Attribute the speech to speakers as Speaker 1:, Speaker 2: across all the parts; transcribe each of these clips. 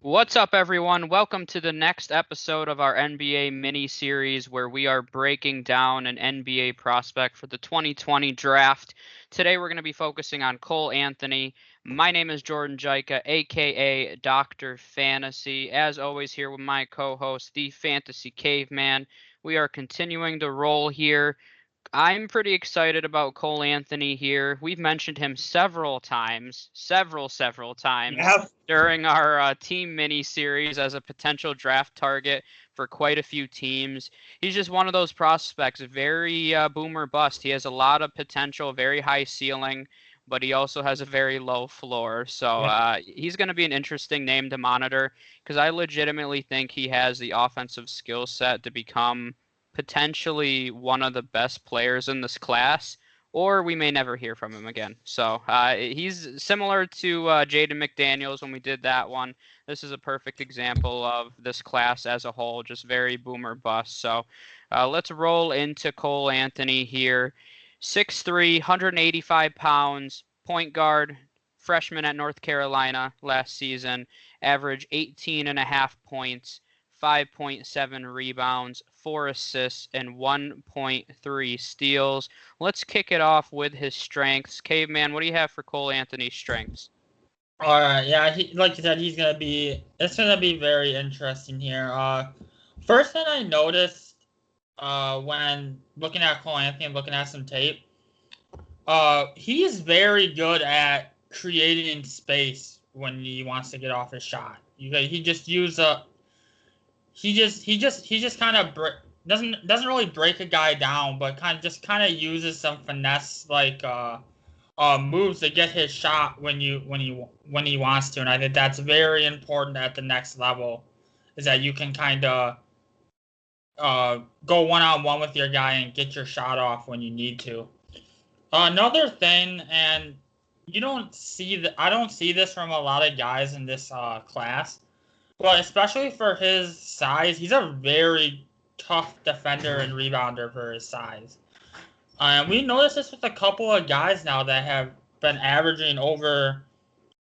Speaker 1: What's up, everyone? Welcome to the next episode of our NBA mini series where we are breaking down an NBA prospect for the 2020 draft. Today, we're going to be focusing on Cole Anthony. My name is Jordan Jaika, aka Dr. Fantasy. As always, here with my co host, the Fantasy Caveman. We are continuing to roll here. I'm pretty excited about Cole Anthony here. We've mentioned him several times, several times
Speaker 2: Yeah,
Speaker 1: during our team mini series as a potential draft target for quite a few teams. He's just one of those prospects, very boomer bust. He has a lot of potential, very high ceiling, but he also has a very low floor. So
Speaker 2: yeah.
Speaker 1: he's going to be an interesting name to monitor because I legitimately think he has the offensive skill set to become potentially one of the best players in this class, or we may never hear from him again. So he's similar to Jaden McDaniels when we did that one. This is a perfect example of this class as a whole, just very boomer bust. So let's roll into Cole Anthony here. 6'3", 185 pounds, point guard, freshman at North Carolina last season, averaged 18 and a half points, 5.7 rebounds, 4 assists, and 1.3 steals. Let's kick it off with his strengths. Caveman, what do you have for Cole Anthony's strengths?
Speaker 2: All right, yeah. Like you said, It's gonna be very interesting here. First thing I noticed, when looking at Cole Anthony and looking at some tape, he's very good at creating space when he wants to get off his shot. He just use a he just kind of doesn't really break a guy down, but kind of uses some finesse moves to get his shot when he wants to, and I think that's very important at the next level. Is that you can kind of go one on one with your guy and get your shot off when you need to. Another thing, and I don't see this from a lot of guys in this class, but especially for his size, he's a very tough defender and rebounder for his size. We noticed this with a couple of guys now that have been averaging over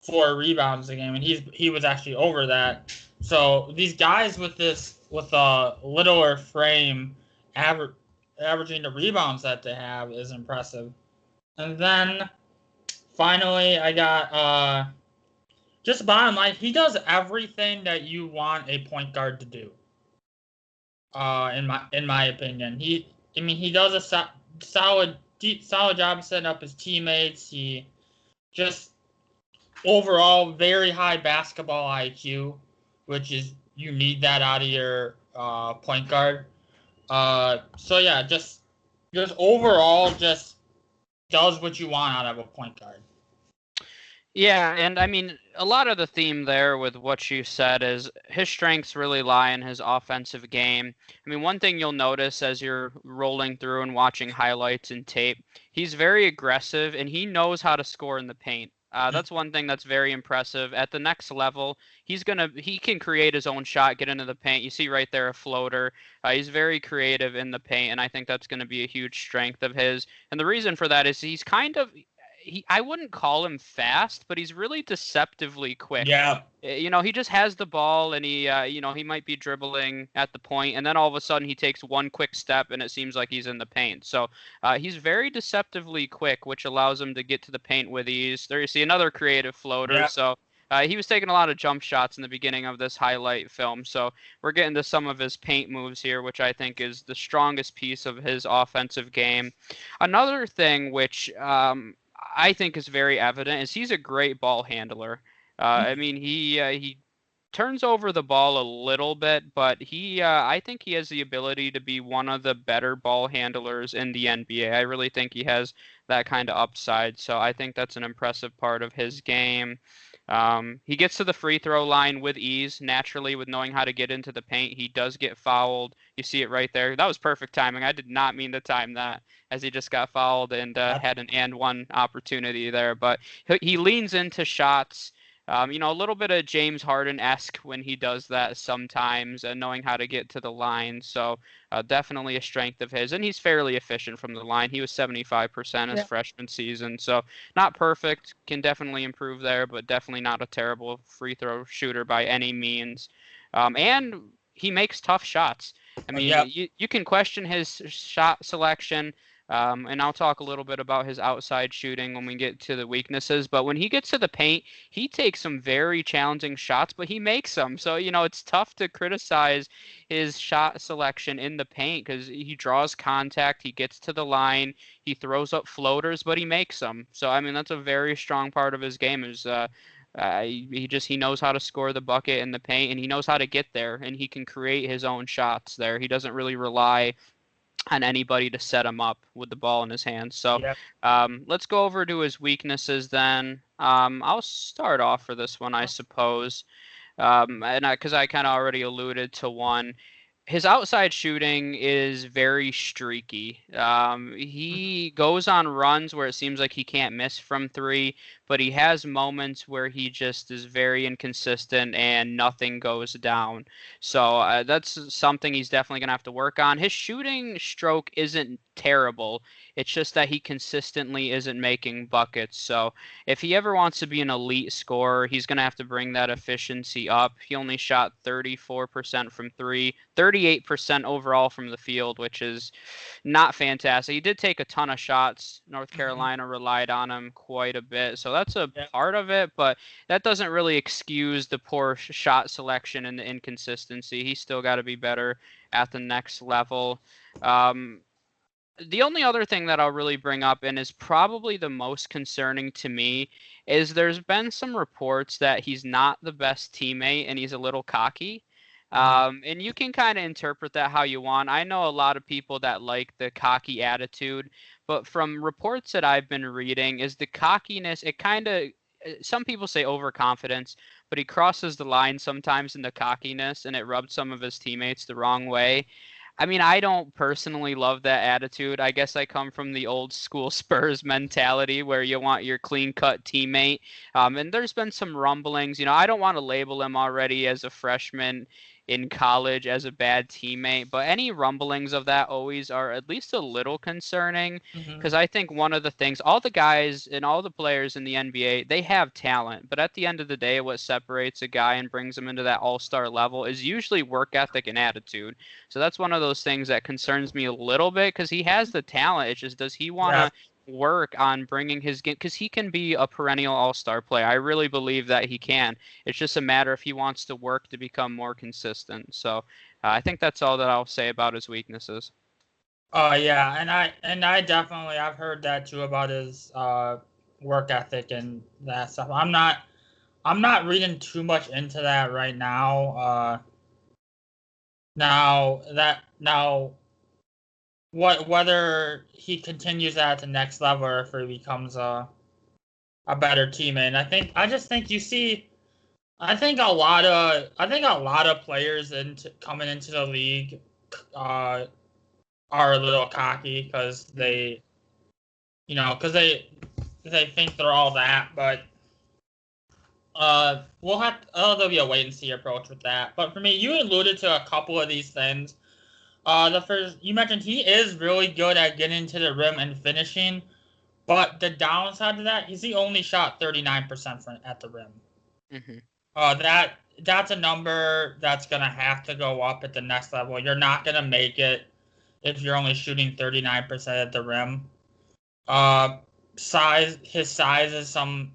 Speaker 2: 4 rebounds a game, and he was actually over that. So these guys with a littler frame, averaging the rebounds that they have is impressive. And then finally, I got just bottom line. He does everything that you want a point guard to do. In my opinion, he does a solid job setting up his teammates. He just overall very high basketball IQ, which is you need that out of your point guard. So yeah, just overall just does what you want out of a point guard.
Speaker 1: Yeah, and I mean, a lot of the theme there with what you said is his strengths really lie in his offensive game. I mean, one thing you'll notice as you're rolling through and watching highlights and tape, he's very aggressive and he knows how to score in the paint. That's one thing that's very impressive. At the next level, he can create his own shot, get into the paint. You see right there a floater. He's very creative in the paint, and I think that's going to be a huge strength of his. And the reason for that is I wouldn't call him fast, but he's really deceptively quick.
Speaker 2: Yeah.
Speaker 1: He just has the ball and he might be dribbling at the point and then all of a sudden he takes one quick step and it seems like he's in the paint. So he's very deceptively quick, which allows him to get to the paint with ease. There you see another creative floater.
Speaker 2: Yeah.
Speaker 1: So he was taking a lot of jump shots in the beginning of this highlight film. So we're getting to some of his paint moves here, which I think is the strongest piece of his offensive game. Another thing which I think is very evident is he's a great ball handler. I mean, he turns over the ball a little bit, but I think he has the ability to be one of the better ball handlers in the NBA. I really think he has that kind of upside, so I think that's an impressive part of his game. He gets to the free throw line with ease, naturally, with knowing how to get into the paint. He does get fouled. You see it right there. That was perfect timing. I did not mean to time that as he just got fouled and had an and one opportunity there. But he leans into shots. A little bit of James Harden-esque when he does that sometimes, knowing how to get to the line. So definitely a strength of his. And he's fairly efficient from the line. He was 75% his freshman season. So not perfect, can definitely improve there, but definitely not a terrible free throw shooter by any means. And he makes tough shots. I mean,
Speaker 2: Yep.
Speaker 1: you can question his shot selection. And I'll talk a little bit about his outside shooting when we get to the weaknesses. But when he gets to the paint, he takes some very challenging shots, but he makes them. So, it's tough to criticize his shot selection in the paint because he draws contact, he gets to the line, he throws up floaters, but he makes them. So, I mean, that's a very strong part of his game is he knows how to score the bucket in the paint, and he knows how to get there, and he can create his own shots there. He doesn't really rely on anybody to set him up with the ball in his hands. So
Speaker 2: Yep.
Speaker 1: let's go over to his weaknesses then. I'll start off for this one, I suppose, and because I kind of already alluded to one. His outside shooting is very streaky. He goes on runs where it seems like he can't miss from three, but he has moments where he just is very inconsistent and nothing goes down. So that's something he's definitely going to have to work on. His shooting stroke isn't terrible. It's just that he consistently isn't making buckets. So if he ever wants to be an elite scorer, he's going to have to bring that efficiency up. He only shot 34% from three, 38% overall from the field, which is not fantastic. He did take a ton of shots. North Carolina relied on him quite a bit. So that's a part of it, but that doesn't really excuse the poor shot selection and the inconsistency. He's still got to be better at the next level. The only other thing that I'll really bring up, and is probably the most concerning to me, is there's been some reports that he's not the best teammate and he's a little cocky. And you can kind of interpret that how you want. I know a lot of people that like the cocky attitude, but from reports that I've been reading, is the cockiness, it kind of, some people say overconfidence, but he crosses the line sometimes in the cockiness and it rubbed some of his teammates the wrong way. I mean, I don't personally love that attitude. I guess I come from the old school Spurs mentality where you want your clean cut teammate. And there's been some rumblings. I don't want to label him already as a freshman in college as a bad teammate, but any rumblings of that always are at least a little concerning because I think one of the things, all the guys and all the players in the NBA, they have talent, but at the end of the day, what separates a guy and brings him into that all-star level is usually work ethic and attitude. So that's one of those things that concerns me a little bit because he has the talent. It's just, does he want to work on bringing his game? Because he can be a perennial all-star player. I really believe that he can. It's just a matter if he wants to work to become more consistent. So I think that's all that I'll say about his weaknesses.
Speaker 2: Yeah, and I definitely, I've heard that too about his work ethic and that stuff. I'm not reading too much into that right now. Whether he continues that at the next level or if he becomes a better teammate. And I just think you see, I think a lot of players coming into the league are a little cocky because they think they're all that, but there'll be a wait and see approach with that. But for me, you alluded to a couple of these things. The first, you mentioned he is really good at getting to the rim and finishing, but the downside to that is he only shot 39% at the rim. That's a number that's gonna have to go up at the next level. You're not gonna make it if you're only shooting 39% at the rim. His size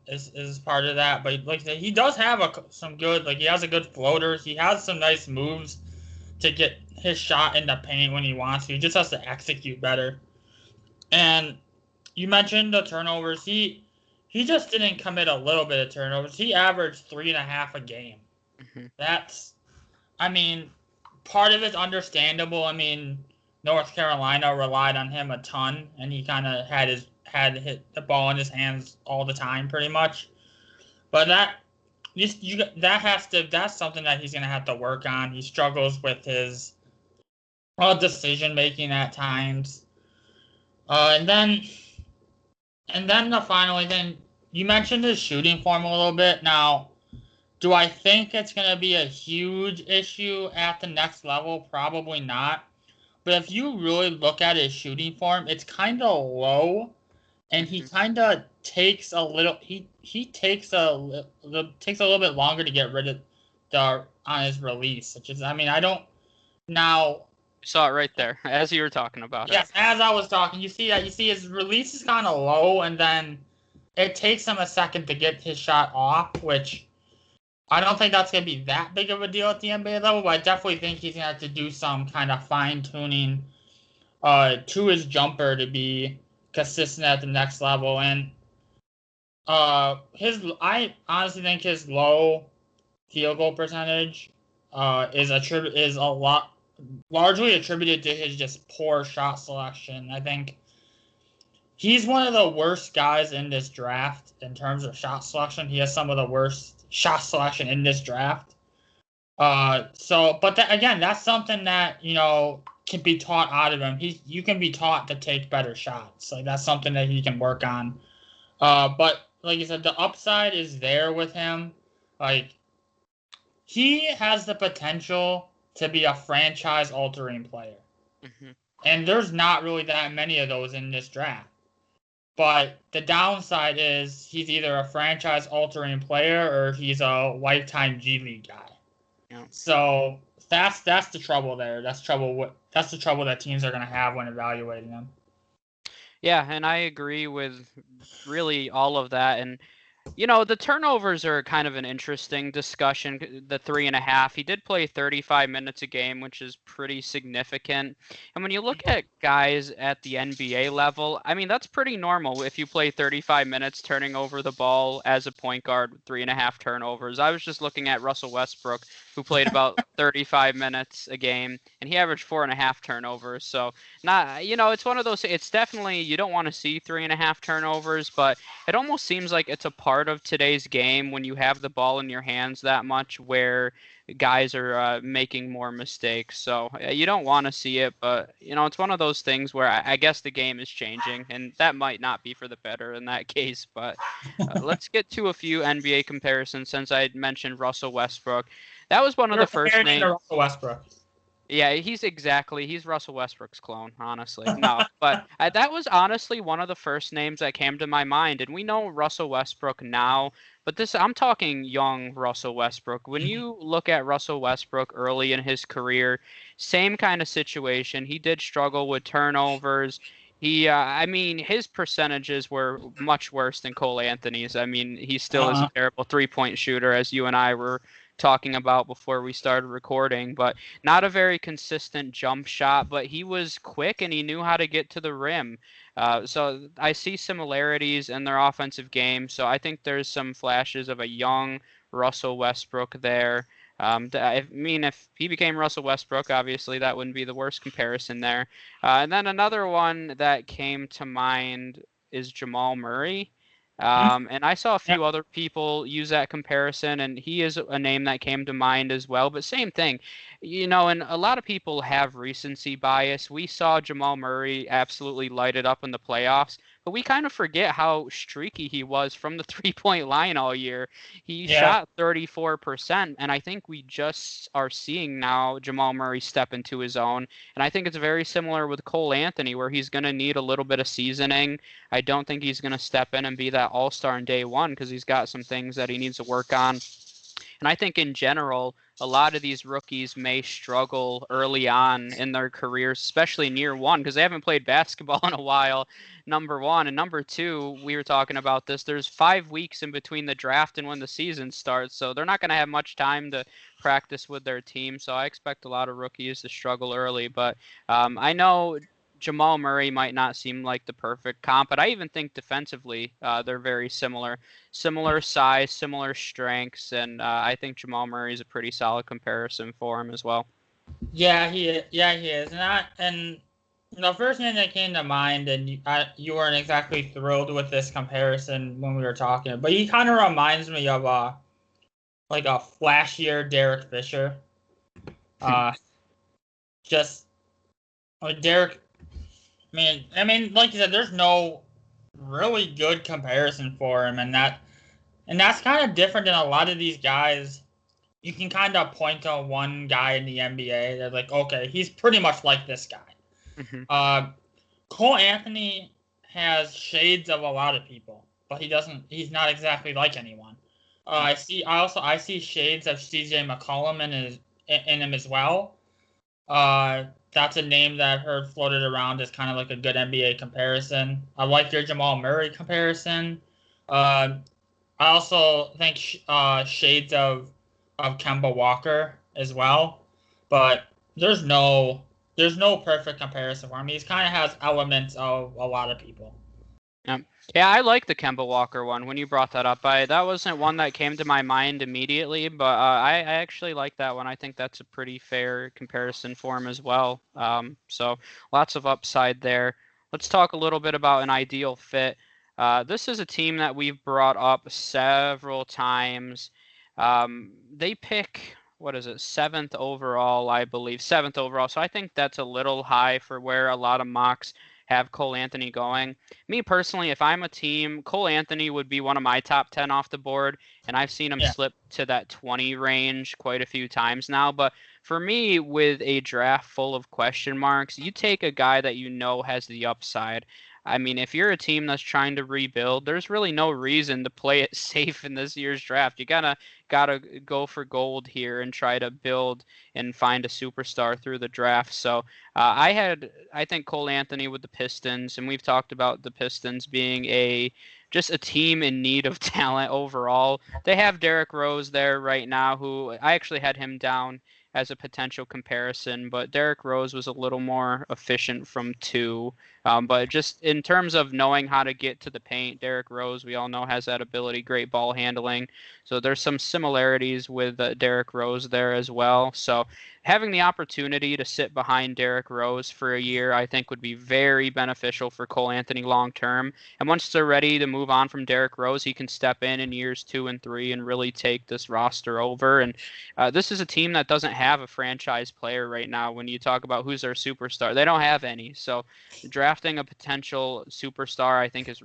Speaker 2: is part of that, but like he does have some good, like he has a good floater. He has some nice moves to get his shot in the paint when he wants to. He just has to execute better. And you mentioned the turnovers. He just didn't commit a little bit of turnovers. He averaged 3.5 a game. I mean, part of it's understandable. I mean, North Carolina relied on him a ton, and he kind of had hit the ball in his hands all the time, pretty much. But that's something that he's gonna have to work on. He struggles with his decision making at times. And then finally, you mentioned his shooting form a little bit. Now, Do I think it's going to be a huge issue at the next level? Probably not. But if you really look at his shooting form, it's kind of low, and he
Speaker 1: Mhm.
Speaker 2: kind of takes a little. He takes a little bit longer to get rid of the on his release. Which is, I mean, I don't now.
Speaker 1: Saw it right there as you were talking about it.
Speaker 2: Yes, as I was talking, you see his release is kind of low, and then it takes him a second to get his shot off, which I don't think that's going to be that big of a deal at the NBA level, but I definitely think he's going to have to do some kind of fine-tuning to his jumper to be consistent at the next level. And I honestly think his low field goal percentage is a lot largely attributed to his just poor shot selection. I think he's one of the worst guys in this draft in terms of shot selection. He has some of the worst shot selection in this draft. Again, that's something that can be taught out of him. You can be taught to take better shots. Like that's something that he can work on. But like you said, the upside is there with him. Like he has the potential to be a franchise-altering player,
Speaker 1: Mhm.
Speaker 2: and there's not really that many of those in this draft. But the downside is he's either a franchise-altering player or he's a lifetime G League guy.
Speaker 1: Yeah.
Speaker 2: So that's the trouble there. That's the trouble that teams are going to have when evaluating him.
Speaker 1: Yeah, and I agree with really all of that. And the turnovers are kind of an interesting discussion. The 3.5, he did play 35 minutes a game, which is pretty significant. And when you look at guys at the NBA level, I mean, that's pretty normal if you play 35 minutes turning over the ball as a point guard with 3.5 turnovers. I was just looking at Russell Westbrook, who played about 35 minutes a game, and he averaged 4.5 turnovers. So, it's one of those, it's definitely, you don't want to see 3.5 turnovers, but it almost seems like it's a part of today's game when you have the ball in your hands that much where guys are making more mistakes. So you don't want to see it, but it's one of those things where I guess the game is changing, and that might not be for the better in that case. But let's get to a few NBA comparisons since I had mentioned Russell Westbrook. That was one of
Speaker 2: You're
Speaker 1: the first
Speaker 2: comparing him to
Speaker 1: names.
Speaker 2: Russell Westbrook.
Speaker 1: Yeah, he's Russell Westbrook's clone, honestly. No, but that was honestly one of the first names that came to my mind. And we know Russell Westbrook now, but I'm talking young Russell Westbrook. When you look at Russell Westbrook early in his career, same kind of situation. He did struggle with turnovers. I mean, his percentages were much worse than Cole Anthony's. I mean, he still is a terrible three-point shooter, as you and I were talking about before we started recording, but not a very consistent jump shot, but he was quick and he knew how to get to the rim. So I see similarities in their offensive game. So I think there's some flashes of a young Russell Westbrook there. I mean, if he became Russell Westbrook, obviously that wouldn't be the worst comparison there. And then another one that came to mind is Jamal Murray. And I saw a
Speaker 2: Yeah.
Speaker 1: few other people use that comparison, and he is a name that came to mind as well. But same thing, and a lot of people have recency bias. We saw Jamal Murray absolutely light it up in the playoffs, but we kind of forget how streaky he was from the three-point line all year. He
Speaker 2: Yeah.
Speaker 1: shot 34%, and I think we just are seeing now Jamal Murray step into his own. And I think it's very similar with Cole Anthony, where he's going to need a little bit of seasoning. I don't think he's going to step in and be that all-star in day one because he's got some things that he needs to work on. And I think in general, a lot of these rookies may struggle early on in their careers, especially in year one, because they haven't played basketball in a while, number one. And number two, we were talking about this, there's 5 weeks in between the draft and when the season starts. So they're not going to have much time to practice with their team. So I expect a lot of rookies to struggle early. But I know Jamal Murray might not seem like the perfect comp, but I even think defensively they're very similar. Similar size, similar strengths, and I think Jamal Murray is a pretty solid comparison for him as well.
Speaker 2: Yeah, he is. And the first name that came to mind, and you weren't exactly thrilled with this comparison when we were talking, but he kind of reminds me of like a flashier Derek Fisher. Just like Derek. I mean, like you said, there's no really good comparison for him, and And that's kind of different than a lot of these guys. You can kind of point to one guy in the NBA. They're like, okay, he's pretty much like this guy.
Speaker 1: Hmm.
Speaker 2: Uh, Cole Anthony has shades of a lot of people, but he doesn't. He's not exactly like anyone. I see shades of CJ McCollum in him as well. That's a name that I've heard floated around as kind of like a good NBA comparison. I like your Jamal Murray comparison. Uh, I also think shades of Kemba Walker as well, but there's no perfect comparison for him. He kind of has elements of a lot of people.
Speaker 1: Yeah. Yeah, I like the Kemba Walker one. When you brought that up, that wasn't one that came to my mind immediately, but I actually like that one. I think that's a pretty fair comparison for him as well. So lots of upside there. Let's talk a little bit about an ideal fit. This is a team that we've brought up several times. They pick, what is it, seventh overall, I believe, seventh overall. So I think that's a little high for where a lot of mocks have Cole Anthony going. Me personally, if I'm a team, Cole Anthony would be one of my top 10 off the board, and I've seen him
Speaker 2: Yeah.
Speaker 1: slip to that 20 range quite a few times now. But for me, with a draft full of question marks, you take a guy that you know has the upside. I mean, if you're a team that's trying to rebuild, there's really no reason to play it safe in this year's draft. You gotta go for gold here and try to build and find a superstar through the draft. So I think Cole Anthony with the Pistons, and we've talked about the Pistons being just a team in need of talent overall. They have Derrick Rose there right now, who I actually had him down as a potential comparison, but Derrick Rose was a little more efficient from two. But just in terms of knowing how to get to the paint, Derrick Rose, we all know, has that ability, great ball handling. So there's some similarities with Derrick Rose there as well. So having the opportunity to sit behind Derrick Rose for a year, I think would be very beneficial for Cole Anthony long term. And once they're ready to move on from Derrick Rose, he can step in years 2 and 3 and really take this roster over. And this is a team that doesn't have a franchise player right now. When you talk about who's their superstar, they don't have any. So drafting a potential superstar, I think, is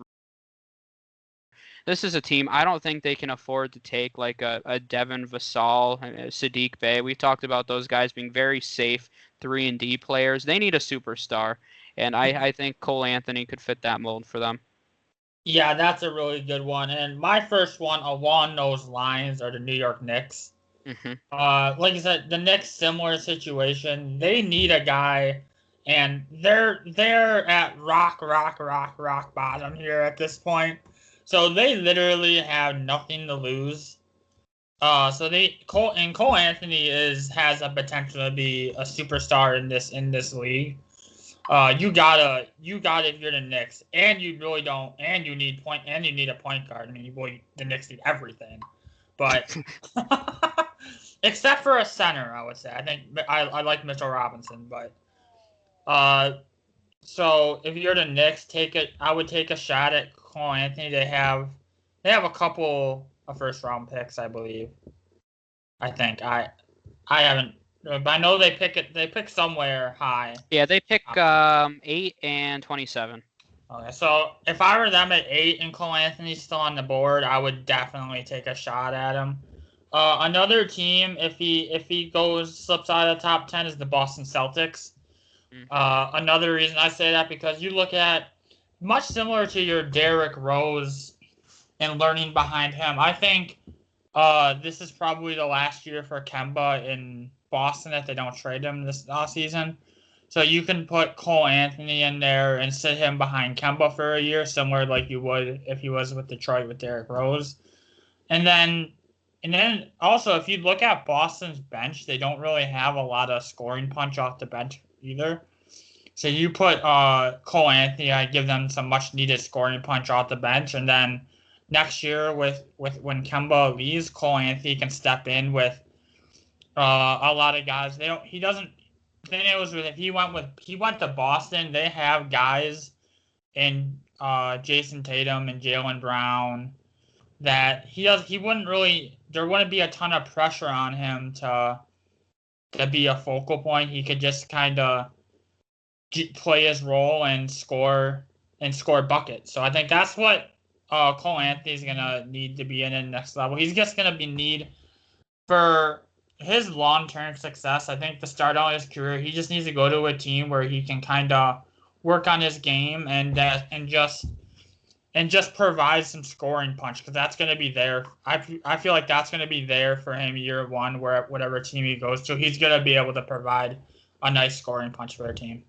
Speaker 1: this is a team I don't think they can afford to take like a Devin Vassell, Sadiq Bey. We've talked about those guys being very safe 3-and-D players. They need a superstar, and I think Cole Anthony could fit that mold for them.
Speaker 2: Yeah, that's a really good one. And my first one along those lines are the New York Knicks.
Speaker 1: Hmm.
Speaker 2: Like I said, the Knicks similar situation. They need a guy, and they're at rock bottom here at this point. So they literally have nothing to lose. So Cole Anthony has a potential to be a superstar in this league. You gotta if you're the Knicks, and you really don't, and you need a point guard. I mean, the Knicks need everything, but except for a center, I would say. I think I like Mitchell Robinson, but uh, so if you're the Knicks, I would take a shot at Cole Anthony. They have a couple of first round picks, I believe. I think I haven't, but I know they pick it. They pick somewhere high.
Speaker 1: Yeah, they pick 8 and 27.
Speaker 2: Okay, so if I were them at 8 and Cole Anthony's still on the board, I would definitely take a shot at him. Another team, if he slips out of the top 10, is the Boston Celtics. Another reason I say that because you look at much similar to your Derrick Rose and learning behind him. I think this is probably the last year for Kemba in Boston if they don't trade him this season. So you can put Cole Anthony in there and sit him behind Kemba for a year, similar like you would if he was with Detroit with Derrick Rose. And then also if you look at Boston's bench, they don't really have a lot of scoring punch off the bench either. So you put Cole Anthony, I give them some much needed scoring punch off the bench, and then next year with when Kemba leaves, Cole Anthony can step in with a lot of guys. He doesn't. The thing is, if he went to Boston, they have guys in Jason Tatum and Jaylen Brown that he wouldn't really. There wouldn't be a ton of pressure on him to be a focal point. He could just kind of play his role and score buckets. So I think that's what Cole Anthony's gonna need to be in the next level. He's just gonna be need for his long-term success. I think to start out his career, he just needs to go to a team where he can kind of work on his game and just provide some scoring punch, because that's going to be there. I feel like that's going to be there for him year one, where whatever team he goes to, he's going to be able to provide a nice scoring punch for their team.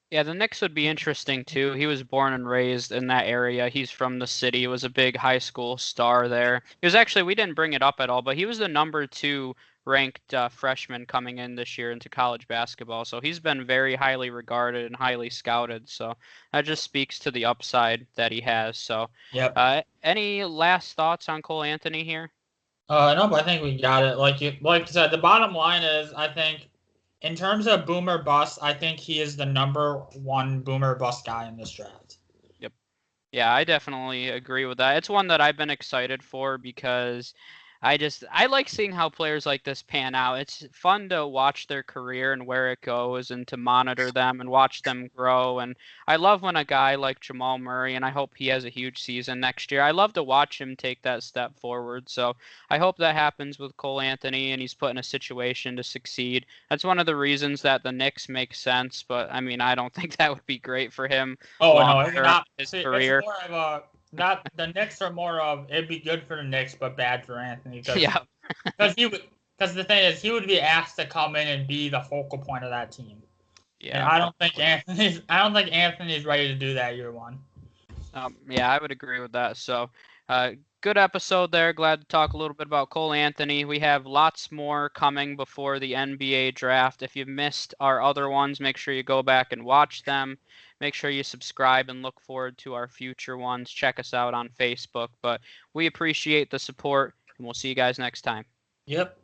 Speaker 1: Yeah, the Knicks would be interesting too. He was born and raised in that area. He's from the city. He was a big high school star there. He was actually, we didn't bring it up at all, but he was the number 2 ranked freshman coming in this year into college basketball. So he's been very highly regarded and highly scouted. So that just speaks to the upside that he has. So,
Speaker 2: Yep.
Speaker 1: Any last thoughts on Cole Anthony here?
Speaker 2: No, but I think we got it. Like you said, the bottom line is, I think, in terms of boomer bust, I think he is the number 1 boomer bust guy in this draft.
Speaker 1: Yep. Yeah, I definitely agree with that. It's one that I've been excited for because I like seeing how players like this pan out. It's fun to watch their career and where it goes and to monitor them and watch them grow. And I love when a guy like Jamal Murray, and I hope he has a huge season next year. I love to watch him take that step forward. So I hope that happens with Cole Anthony and he's put in a situation to succeed. That's one of the reasons that the Knicks make sense, but I mean, I don't think that would be great for him
Speaker 2: Oh
Speaker 1: long
Speaker 2: no, it's
Speaker 1: term
Speaker 2: not.
Speaker 1: in his
Speaker 2: See,
Speaker 1: career.
Speaker 2: it's more of a not the Knicks are more of it'd be good for the Knicks but bad for Anthony,
Speaker 1: Yeah.
Speaker 2: because the thing is he would be asked to come in and be the focal point of that team. And
Speaker 1: Yeah.
Speaker 2: I don't think Anthony's ready to do that year one.
Speaker 1: Yeah, I would agree with that. So, good episode there. Glad to talk a little bit about Cole Anthony. We have lots more coming before the NBA draft. If you've missed our other ones, make sure you go back and watch them. Make sure you subscribe and look forward to our future ones. Check us out on Facebook. But we appreciate the support, and we'll see you guys next time.
Speaker 2: Yep.